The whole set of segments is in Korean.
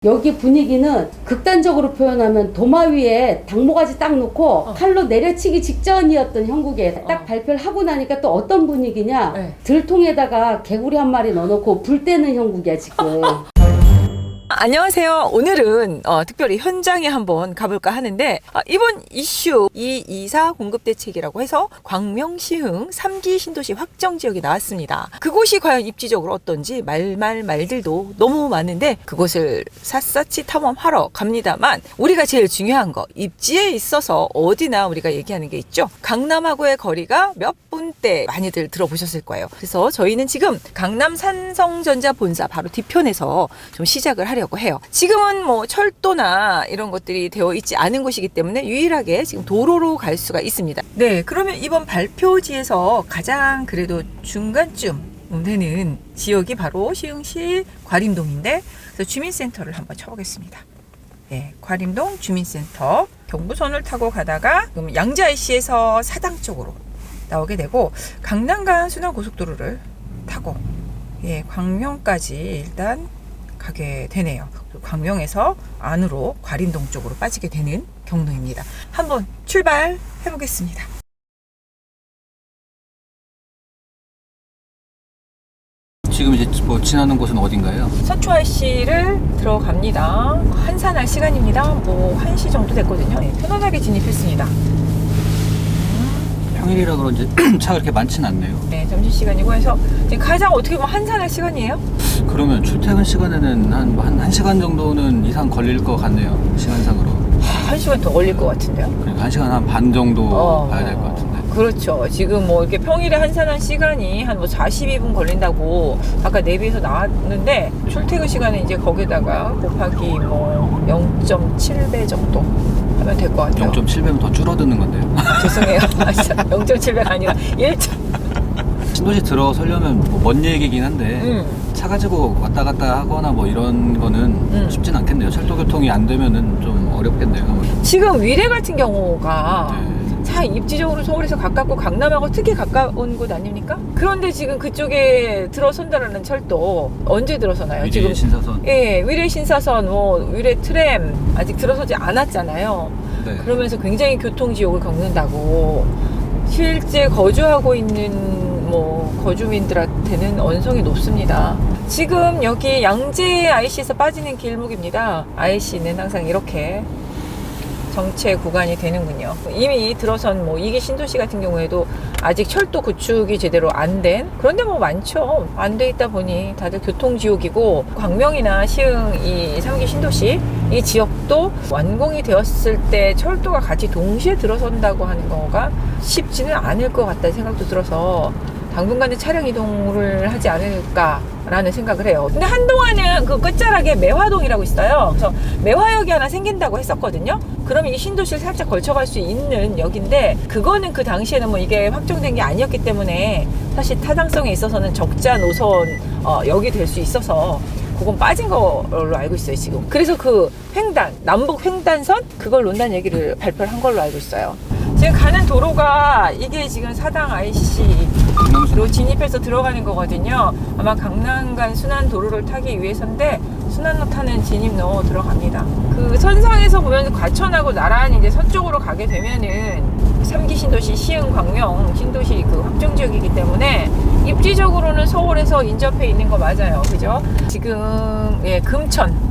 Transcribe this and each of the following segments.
여기 분위기는 극단적으로 표현하면 도마 위에 닭모가지 딱 놓고 칼로 내려치기 직전이었던 형국에 딱 발표를 하고 나니까 또 어떤 분위기냐. 네. 들통에다가 개구리 한 마리 넣어놓고 불 때는 형국이야 지금. 안녕하세요. 오늘은 특별히 현장에 한번 가볼까 하는데 이번 이슈 224 공급대책이라고 해서 광명시흥 3기 신도시 확정 지역이 나왔습니다. 그곳이 과연 입지적으로 어떤지 말들도 너무 많은데 그곳을 샅샅이 탐험하러 갑니다만 우리가 제일 중요한 거 입지에 있어서 어디나 우리가 얘기하는 게 있죠. 강남하고의 거리가 몇 분대 많이들 들어보셨을 거예요. 그래서 저희는 지금 강남 산성전자 본사 바로 뒤편에서 좀 시작을 하려고 해요. 지금은 뭐 철도나 이런 것들이 되어 있지 않은 곳이기 때문에 유일하게 지금 도로로 갈 수가 있습니다. 네, 그러면 이번 발표지에서 가장 그래도 중간쯤 되는 지역이 바로 시흥시 과림동인데 그래서 주민센터를 한번 쳐보겠습니다. 네, 과림동 주민센터 경부선을 타고 가다가 양재-IC에서 사당 쪽으로 나오게 되고 강남간 순환고속도로를 타고 광명까지 일단 가게 되네요. 광명에서 안으로 과림동 쪽으로 빠지게 되는 경로입니다. 한번 출발해 보겠습니다. 지금 이제 뭐 지나는 곳은 어딘가요? 서초-IC를 들어갑니다. 한산할 시간입니다. 뭐 1시 정도 됐거든요. 네, 편안하게 진입했습니다. 평일이라 그런지 차가 그렇게 많지는 않네요. 네, 점심시간이고 해서 지금 가장 어떻게 보면 한산할 시간이에요. 그러면 출퇴근 시간에는 한 1시간 정도는 이상 걸릴 것 같네요. 시간상으로. 1시간 더 걸릴 것 같은데요. 그러니까 1시간 한 반 정도 봐야 될 것 같은데. 그렇죠. 지금 뭐 이렇게 평일에 한산한 시간이 한 뭐 42분 걸린다고 아까 내비에서 나왔는데 출퇴근 시간은 이제 거기다가 곱하기 뭐 0.7배 정도 하면 될 것 같아요. 0.7배면 더 줄어드는 건데요. 죄송해요. 0.7배가 아니라 1. 신도시 들어서려면 뭐 먼 얘기긴 한데 차 가지고 왔다 갔다 하거나 뭐 이런 거는 쉽진 않겠네요. 철도 교통이 안 되면은 좀 어렵겠네요. 지금 위례 같은 경우가 네. 차 입지적으로 서울에서 가깝고 강남하고 특히 가까운 곳 아닙니까? 그런데 지금 그쪽에 들어선다라는 철도 언제 들어서나요? 위례 지금 신사선. 예, 위례 신사선, 뭐 위례 트램 아직 들어서지 않았잖아요. 네. 그러면서 굉장히 교통지옥을 겪는다고 실제 거주하고 있는 뭐 거주민들한테는 언성이 높습니다. 지금 여기 양재-IC에서 빠지는 길목입니다. IC는 항상 이렇게 정체 구간이 되는군요. 이미 들어선 뭐 2기 신도시 같은 경우에도 아직 철도 구축이 제대로 안 된 그런데 뭐 많죠. 안 돼 있다 보니 다들 교통지옥이고 광명이나 시흥 이 3기 신도시 이 지역도 완공이 되었을 때 철도가 같이 동시에 들어선다고 하는 거가 쉽지는 않을 것 같다는 생각도 들어서 당분간은 차량 이동을 하지 않을까라는 생각을 해요. 근데 한동안은 그 끝자락에 매화동이라고 있어요. 그래서 매화역이 하나 생긴다고 했었거든요. 그러면 이 신도시를 살짝 걸쳐갈 수 있는 역인데 그거는 그 당시에는 뭐 이게 확정된 게 아니었기 때문에 사실 타당성에 있어서는 적자 노선 역이 될 수 있어서 그건 빠진 걸로 알고 있어요 지금. 그래서 그 횡단 남북 횡단선 그걸 논다는 얘기를 발표를 한 걸로 알고 있어요. 지금 가는 도로가 이게 지금 사당 IC로 진입해서 들어가는 거거든요. 아마 강남간 순환도로를 타기 위해서인데 순환로 타는 진입로 들어갑니다. 그 선상에서 보면 과천하고 나란히 이제 서쪽으로 가게 되면은 3기 신도시 시흥 광명 신도시 그 확정지역이기 때문에 입지적으로는 서울에서 인접해 있는 거 맞아요. 그죠? 지금 금천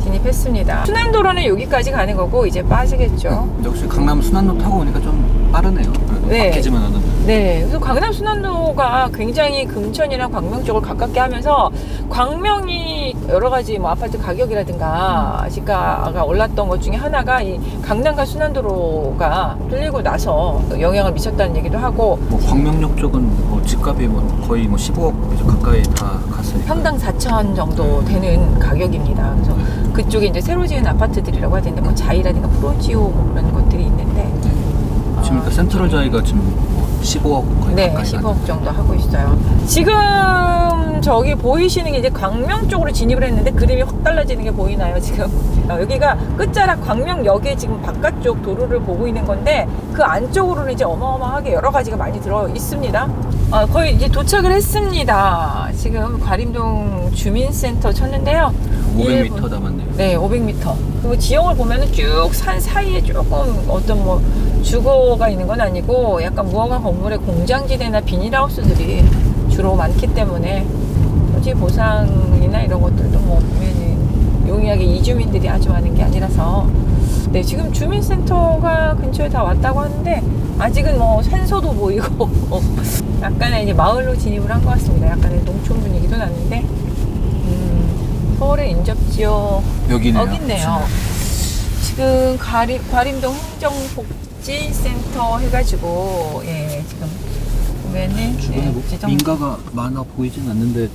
진입했습니다. 순환도로는 여기까지 가는 거고 이제 빠지겠죠. 역시 강남 순환로 타고 오니까 좀 빠르네요. 네. 바뀌지만은. 네, 그래서 강남 순환로가 굉장히 금천이랑 광명 쪽을 가깝게 하면서 광명이 여러 가지 뭐 아파트 가격이라든가 시가가 올랐던 것 중에 하나가 이 강남간 순환도로가 뚫리고 나서 영향을 미쳤다는 얘기도 하고 뭐 광명역 쪽은 뭐 집값이 뭐 거의 뭐 15억 이제 가까이 다 갔으니까. 평당 4천 정도 되는 가격입니다. 그래서 그쪽에 이제 새로 지은 아파트들이라고 하던데 뭐 자이라든가 프로지오 뭐 그런 것들이 있는데 지금 그러니까 센트럴 자이가 지금 뭐 15억 거의 네, 가까이 15억 정도 하고 있어요. 지금 지금 저기 보이시는 게 이제 광명 쪽으로 진입을 했는데 그림이 확 달라지는 게 보이나요 지금? 여기가 끝자락 광명역의 지금 바깥쪽 도로를 보고 있는 건데 그 안쪽으로는 이제 어마어마하게 여러 가지가 많이 들어 있습니다. 거의 이제 도착을 했습니다. 지금 과림동 주민센터 쳤는데요. 500m 남았네요. 네, 500m. 그리고 지형을 보면은 쭉 산 사이에 조금 어떤 뭐 주거가 있는 건 아니고 약간 무허가 건물의 공장지대나 비닐하우스들이 주로 많기 때문에 토지 보상이나 이런 것들도 뭐 보면은 용이하게 이주민들이 아주 많은 게 아니라서 네, 지금 주민센터가 근처에 다 왔다고 하는데 아직은 뭐 산소도 보이고 약간의 이제 마을로 진입을 한 것 같습니다. 약간의 농촌 분위기도 나는데 서울의 인접지역 여기네요. 여기 있네요. 지금 과림동 행정복지센터 해가지고 예 지금 보면은 주변에 뭐 지정 민가가 많아 보이진 않는데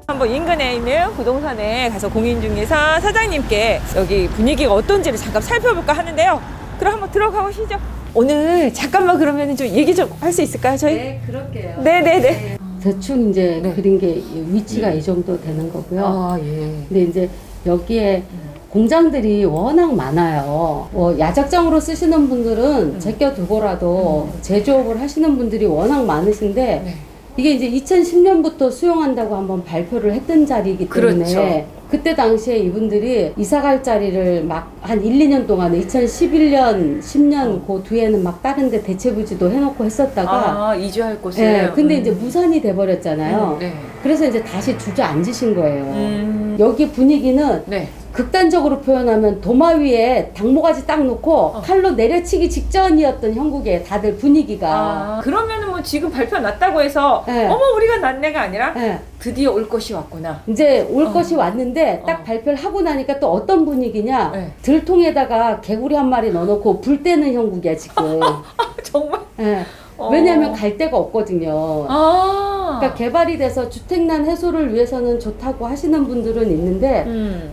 한번 인근에 있는 부동산에 가서 공인중개사 사장님께 여기 분위기가 어떤지를 잠깐 살펴볼까 하는데요. 그럼 한번 들어가 보시죠. 오늘 잠깐만 그러면 좀 얘기 좀 할 수 있을까요, 저희? 네, 그럴게요. 네네네. 대충 이제 네. 그린 게 위치가 이 정도 되는 거고요. 아 예. 근데 이제 여기에 공장들이 워낙 많아요. 야작장으로 쓰시는 분들은 제껴두고라도 제조업을 하시는 분들이 워낙 많으신데 네. 이게 이제 2010년부터 수용한다고 한번 발표를 했던 자리이기 때문에 그렇죠. 그때 당시에 이분들이 이사갈 자리를 막 한 1, 2년 동안에 2011년, 10년 그 뒤에는 막 다른 데 대체부지도 해놓고 했었다가 이주할 곳을. 예, 근데 이제 무산이 돼버렸잖아요. 네. 그래서 이제 다시 주저앉으신 거예요. 여기 분위기는 네. 극단적으로 표현하면 도마 위에 당모가지 딱 놓고 칼로 내려치기 직전이었던 형국의 다들 분위기가. 그러면은 뭐 지금 발표 났다고 해서 네. 어머 우리가 났네가 아니라 예, 드디어 올 것이 왔구나. 이제 올 것이 왔는데 딱 발표를 하고 나니까 또 어떤 분위기냐. 네. 들통에다가 개구리 한 마리 넣어놓고 불 때는 형국이야 지금. 정말. 예. 왜냐하면 갈 데가 없거든요. 그러니까 개발이 돼서 주택난 해소를 위해서는 좋다고 하시는 분들은 있는데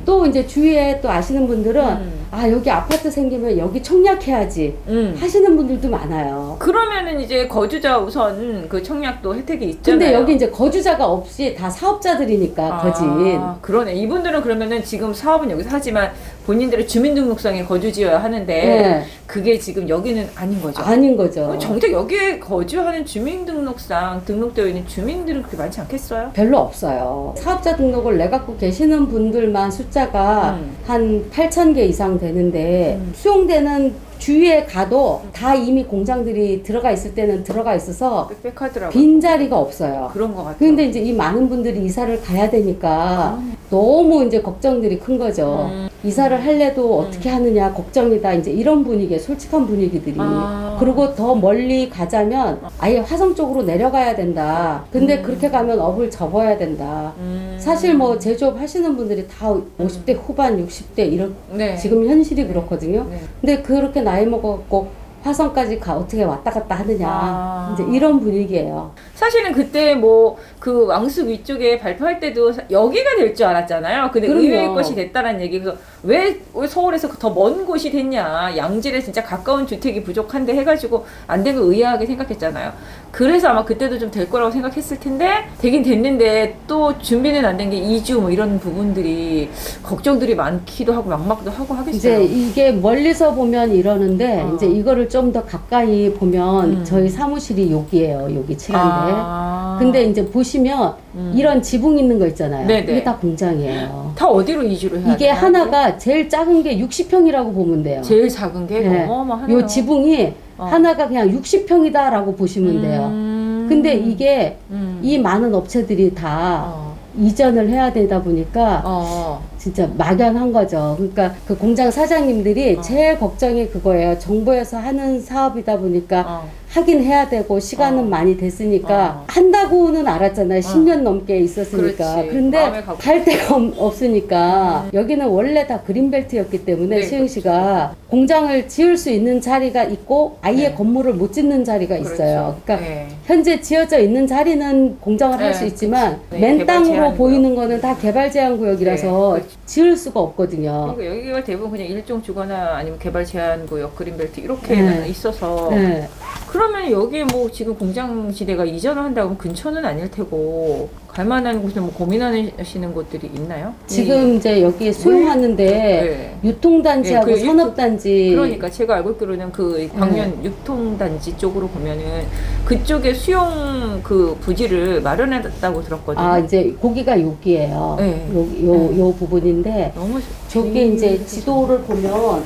또 이제 주위에 또 아시는 분들은 아 여기 아파트 생기면 여기 청약해야지 하시는 분들도 많아요. 그러면은 이제 거주자 우선 그 청약도 혜택이 있잖아요. 근데 여기 이제 거주자가 없이 다 사업자들이니까 거진. 그러네. 이분들은 그러면은 지금 사업은 여기서 하지만 본인들의 주민등록상에 거주지어야 하는데 네. 그게 지금 여기는 아닌 거죠. 아닌 거죠. 그럼 정작 여기에 거주하는 주민등록상 등록되어 있는 주민들은 그렇게 많지 않겠어요? 별로 없어요. 사업자 등록을 내 갖고 계시는 분들만 숫자가 한 8,000개 이상 되는데 수용되는 주위에 가도 다 이미 공장들이 들어가 있을 때는 들어가 있어서 빽빽하더라고요. 빈자리가 없어요. 그런 것 같아요. 근데 이제 이 많은 분들이 이사를 가야 되니까 너무 이제 걱정들이 큰 거죠. 이사를 할래도 어떻게 하느냐 걱정이다. 이제 이런 분위기에 솔직한 분위기들이. 그리고 더 멀리 가자면 아예 화성 쪽으로 내려가야 된다. 근데 그렇게 가면 업을 접어야 된다. 사실 뭐 제조업 하시는 분들이 다 50대 후반, 60대 이런 네. 지금 현실이 그렇거든요. 네. 근데 그렇게 나이 먹었고 화성까지 어떻게 왔다 갔다 하느냐. 이제 이런 분위기예요. 사실은 그때 뭐 그 왕숙 위쪽에 발표할 때도 여기가 될 줄 알았잖아요. 근데 그럼요. 의외의 것이 됐다는 얘기. 그래서 왜 서울에서 더 먼 곳이 됐냐. 양질에 진짜 가까운 주택이 부족한데 해가지고 안 된 거 의아하게 생각했잖아요. 그래서 아마 그때도 좀 될 거라고 생각했을 텐데 되긴 됐는데 또 준비는 안 된 게 이주 뭐 이런 부분들이 걱정들이 많기도 하고 막막도 하고 하겠어요. 이제 이게 멀리서 보면 이러는데 이제 이거를 좀 더 가까이 보면 저희 사무실이 여기예요. 여기 칠한데. 근데 이제 보시면 이런 지붕 있는 거 있잖아요. 네네. 이게 다 공장이에요. 다 어디로 이주를 해야 이게 되나요? 하나가 제일 작은 게 60평이라고 보면 돼요. 제일 작은 게 네. 어마어마하네요. 요 지붕이 하나가 그냥 60평이다라고 보시면 돼요. 근데 이게 이 많은 업체들이 다 이전을 해야 되다 보니까 진짜 막연한 거죠. 그러니까 그 공장 사장님들이 제일 걱정이 그거예요. 정부에서 하는 사업이다 보니까 하긴 해야 되고 시간은 많이 됐으니까 한다고는 알았잖아요. 10년 넘게 있었으니까. 그렇지. 그런데 마음에 갖고. 갈 데가 없으니까 여기는 원래 다 그린벨트였기 때문에 네, 시흥시가 공장을 지을 수 있는 자리가 있고 아예 네. 건물을 못 짓는 자리가 있어요. 그러니까 네. 현재 지어져 있는 자리는 공장을 할 수 네, 있지만 네, 맨 개발 땅으로 제한 보이는 거는 다 개발 제한 구역이라서 네, 그렇죠. 지을 수가 없거든요. 그러니까 여기가 대부분 그냥 일종 주거나 아니면 개발 제한 구역 그린벨트 이렇게 네. 있어서 네. 그러면 여기 뭐 지금 공장지대가 이전을 한다고 하면 근처는 아닐 테고 갈 만한 곳을 뭐 고민하시는 곳들이 있나요? 지금 이제 여기 수용하는데 네. 유통단지하고 네, 그 산업단지 그러니까 제가 알고 있기로는 그 광년 유통단지 쪽으로 보면은 그쪽에 수용 그 부지를 마련했다고 들었거든요. 아 이제 거기가 여기예요. 네. 요 부분인데 너무 저기 이제 지도를 보면